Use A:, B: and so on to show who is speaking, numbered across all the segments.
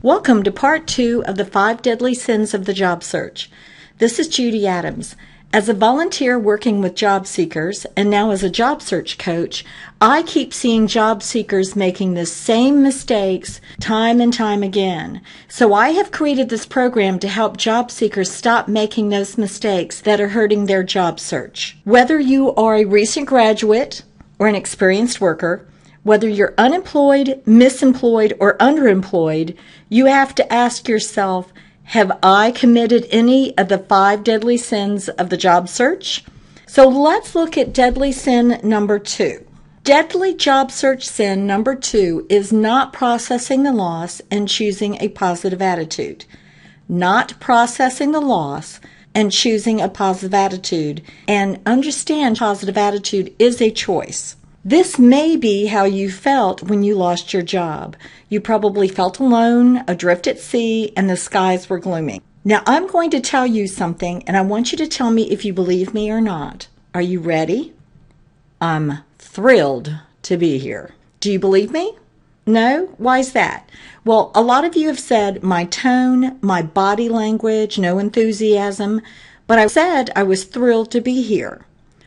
A: Welcome to part 2 of the 5 deadly sins of the job search. This is Judy Adams. As a volunteer working with job seekers and now as a job search coach, I keep seeing job seekers making the same mistakes time and time again. So I have created this program to help job seekers stop making those mistakes that are hurting their job search. Whether you are a recent graduate or an experienced worker, whether you're unemployed, misemployed, or underemployed, you have to ask yourself, have I committed any of the 5 deadly sins of the job search? So let's look at deadly sin number 2. Deadly job search sin number 2 is not processing the loss and choosing a positive attitude. Not processing the loss and choosing a positive attitude. And understand positive attitude is a choice. This may be how you felt when you lost your job. You probably felt alone, adrift at sea, and the skies were gloomy. Now, I'm going to tell you something, and I want you to tell me if you believe me or not. Are you ready? I'm thrilled to be here. Do you believe me? No? Why is that? Well, a lot of you have said my tone, my body language, no enthusiasm, but I said I was thrilled to be here.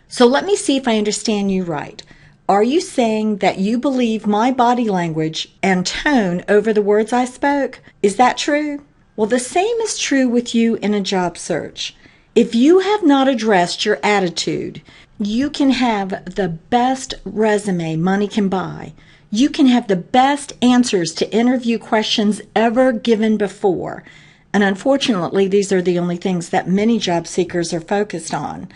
A: So let me see if I understand you right. Are you saying that you believe my body language and tone over the words I spoke? Is that true? Well, the same is true with you in a job search. If you have not addressed your attitude, you can have the best resume money can buy. You can have the best answers to interview questions ever given before. And unfortunately, these are the only things that many job seekers are focused on.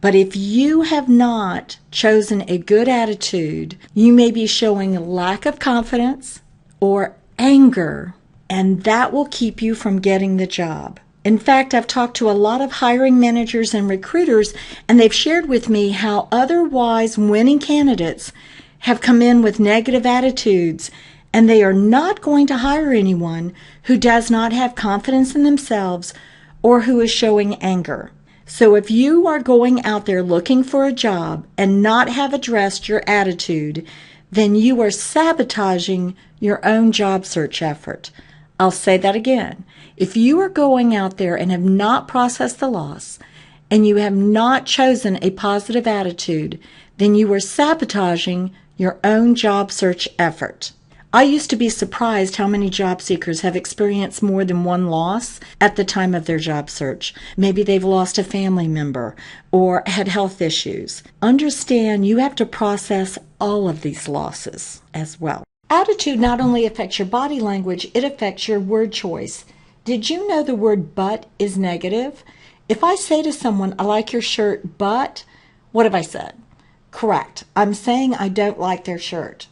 A: But if you have not chosen a good attitude, you may be showing lack of confidence or anger, and that will keep you from getting the job. In fact, I've talked to a lot of hiring managers and recruiters, and they've shared with me how otherwise winning candidates have come in with negative attitudes, and they are not going to hire anyone who does not have confidence in themselves or who is showing anger. So if you are going out there looking for a job and not have addressed your attitude, then you are sabotaging your own job search effort. I'll say that again. If you are going out there and have not processed the loss and you have not chosen a positive attitude, then you are sabotaging your own job search effort. I used to be surprised how many job seekers have experienced more than one loss at the time of their job search. Maybe they've lost a family member or had health issues. Understand you have to process all of these losses as well. Attitude not only affects your body language, it affects your word choice. Did you know the word but is negative? If I say to someone, I like your shirt, but, what have I said? Correct. I'm saying I don't like their shirt.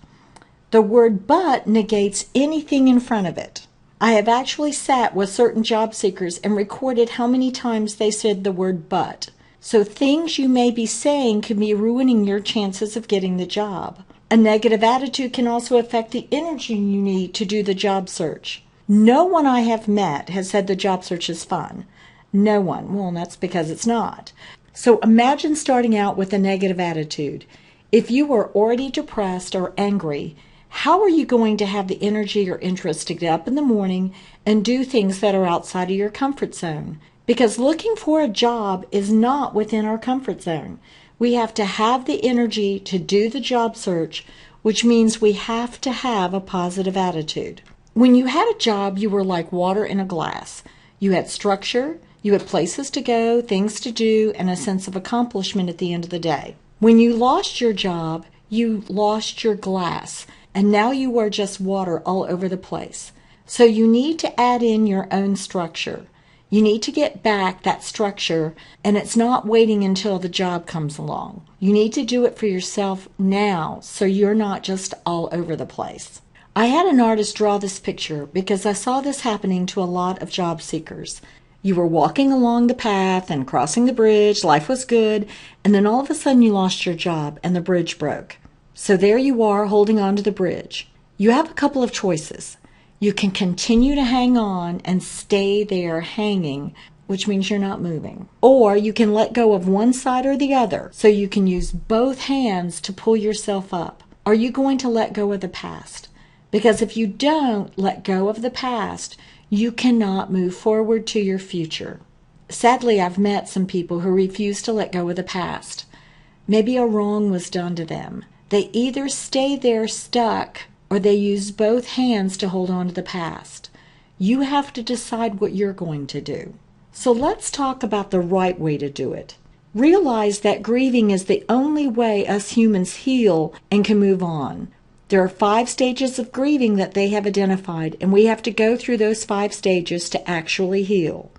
A: The word but negates anything in front of it. I have actually sat with certain job seekers and recorded how many times they said the word but. So things you may be saying can be ruining your chances of getting the job. A negative attitude can also affect the energy you need to do the job search. No one I have met has said the job search is fun. No one. Well, that's because it's not. So imagine starting out with a negative attitude. If you are already depressed or angry, how are you going to have the energy or interest to get up in the morning and do things that are outside of your comfort zone? Because looking for a job is not within our comfort zone. We have to have the energy to do the job search, which means we have to have a positive attitude. When you had a job, you were like water in a glass. You had structure, you had places to go, things to do, and a sense of accomplishment at the end of the day. When you lost your job, you lost your glass. And now you are just water all over the place. So you need to add in your own structure. You need to get back that structure, and it's not waiting until the job comes along. You need to do it for yourself now so you're not just all over the place. I had an artist draw this picture because I saw this happening to a lot of job seekers. You were walking along the path and crossing the bridge, life was good, and then all of a sudden you lost your job and the bridge broke. So there you are holding on to the bridge. You have a couple of choices. You can continue to hang on and stay there hanging, which means you're not moving. Or you can let go of one side or the other, so you can use both hands to pull yourself up. Are you going to let go of the past? Because if you don't let go of the past, you cannot move forward to your future. Sadly, I've met some people who refuse to let go of the past. Maybe a wrong was done to them. They either stay there stuck or they use both hands to hold on to the past. You have to decide what you're going to do. So let's talk about the right way to do it. Realize that grieving is the only way us humans heal and can move on. There are 5 stages of grieving that they have identified, and we have to go through those 5 stages to actually heal.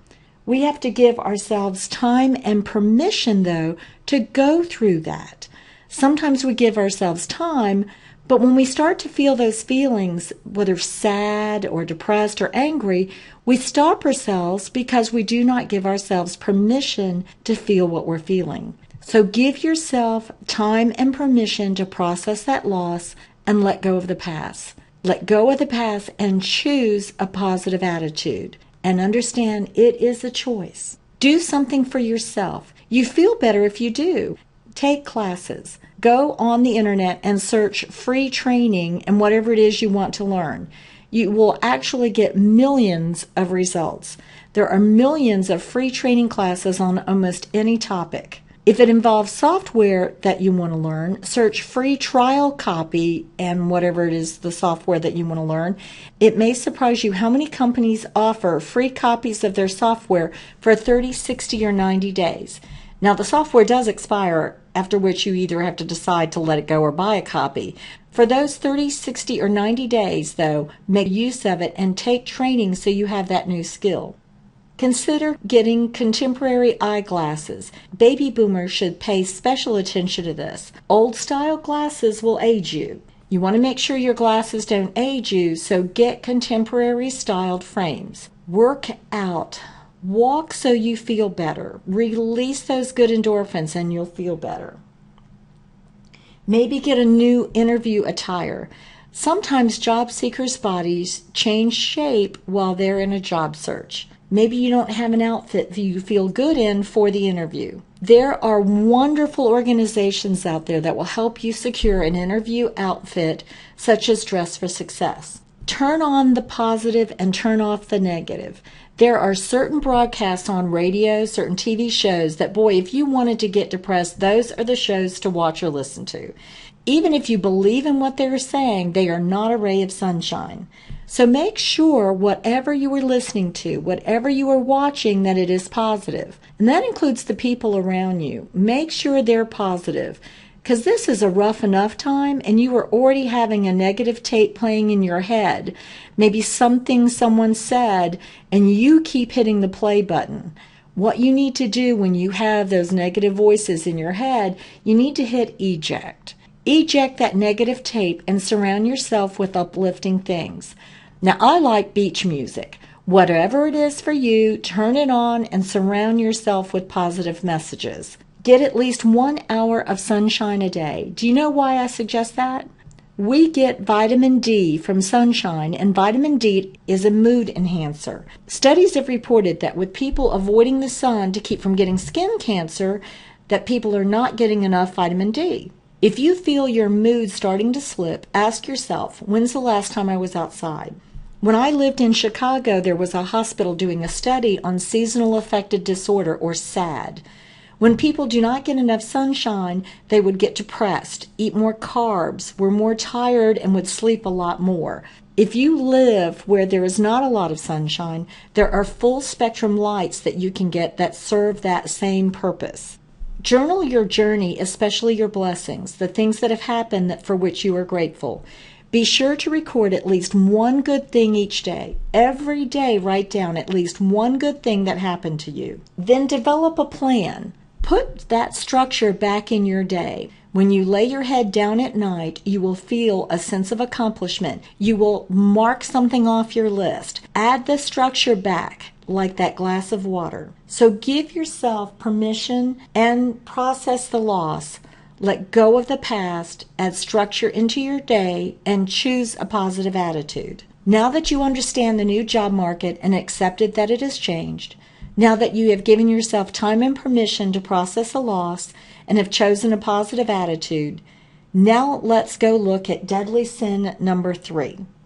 A: We have to give ourselves time and permission, though, to go through that. Sometimes we give ourselves time, but when we start to feel those feelings, whether sad or depressed or angry, we stop ourselves because we do not give ourselves permission to feel what we're feeling. So give yourself time and permission to process that loss and let go of the past. Let go of the past and choose a positive attitude. And understand it is a choice. Do something for yourself. You feel better if you do. Take classes. Go on the internet and search free training and whatever it is you want to learn. You will actually get millions of results. There are millions of free training classes on almost any topic. If it involves software that you want to learn, search free trial copy and whatever it is, the software that you want to learn. It may surprise you how many companies offer free copies of their software for 30, 60, or 90 days. Now, the software does expire, after which you either have to decide to let it go or buy a copy. For those 30, 60, or 90 days, though, make use of it and take training so you have that new skill. Consider getting contemporary eyeglasses. Baby boomers should pay special attention to this. Old-style glasses will age you. You want to make sure your glasses don't age you, so get contemporary-styled frames. Work out. Walk so you feel better. Release those good endorphins and you'll feel better. Maybe get a new interview attire. Sometimes job seekers' bodies change shape while they're in a job search. Maybe you don't have an outfit that you feel good in for the interview. There are wonderful organizations out there that will help you secure an interview outfit, such as Dress for Success. Turn on the positive and turn off the negative. There are certain broadcasts on radio, certain TV shows that, boy, if you wanted to get depressed, those are the shows to watch or listen to. Even if you believe in what they're saying, they are not a ray of sunshine. So make sure whatever you are listening to, whatever you are watching, that it is positive. And that includes the people around you. Make sure they're positive. Because this is a rough enough time and you are already having a negative tape playing in your head. Maybe something someone said and you keep hitting the play button. What you need to do when you have those negative voices in your head, you need to hit eject. Eject that negative tape and surround yourself with uplifting things. Now, I like beach music. Whatever it is for you, turn it on and surround yourself with positive messages. Get at least 1 hour of sunshine a day. Do you know why I suggest that? We get vitamin D from sunshine, and vitamin D is a mood enhancer. Studies have reported that with people avoiding the sun to keep from getting skin cancer, that people are not getting enough vitamin D. If you feel your mood starting to slip, ask yourself, when's the last time I was outside? When I lived in Chicago, there was a hospital doing a study on seasonal affective disorder, or SAD. When people do not get enough sunshine, they would get depressed, eat more carbs, were more tired, and would sleep a lot more. If you live where there is not a lot of sunshine, there are full spectrum lights that you can get that serve that same purpose. Journal your journey, especially your blessings, the things that have happened for which you are grateful. Be sure to record at least one good thing each day. Every day, write down at least one good thing that happened to you. Then develop a plan. Put that structure back in your day. When you lay your head down at night, you will feel a sense of accomplishment. You will mark something off your list. Add the structure back, like that glass of water. So give yourself permission and process the loss. Let go of the past, add structure into your day, and choose a positive attitude. Now that you understand the new job market and accepted that it has changed, now that you have given yourself time and permission to process a loss and have chosen a positive attitude, Now let's go look at deadly sin number 3.